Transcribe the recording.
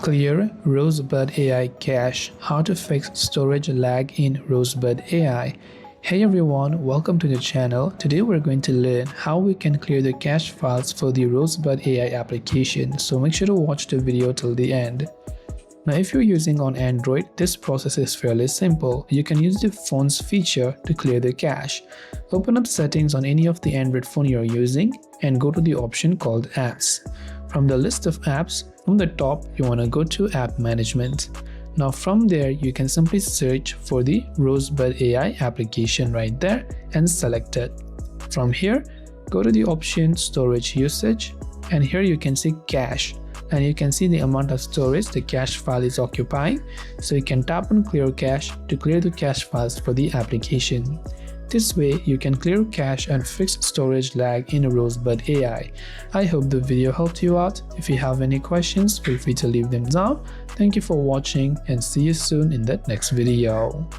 Clear Rosebud AI cache. How to fix storage lag in Rosebud AI. Hey everyone, welcome to the channel. Today we're going to learn how we can clear the cache files for the Rosebud AI application, so make sure to watch the video till the end. Now if you're using on Android, this process is fairly simple. You can use the phone's feature to clear the cache. Open up settings on any of the Android phone you're using and go to the option called apps. From the list of apps, from the top you want to go to app management. Now from there you can simply search for the Rosebud AI application right there and select it. From here, go to the option storage usage and here you can see cache. And you can see the amount of storage the cache file is occupying, so you can tap on clear cache to clear the cache files for the application. This way you can clear cache and fix storage lag in Rosebud AI. I hope the video helped you out. If you have any questions, feel free to leave them down. Thank you for watching and see you soon in the next video.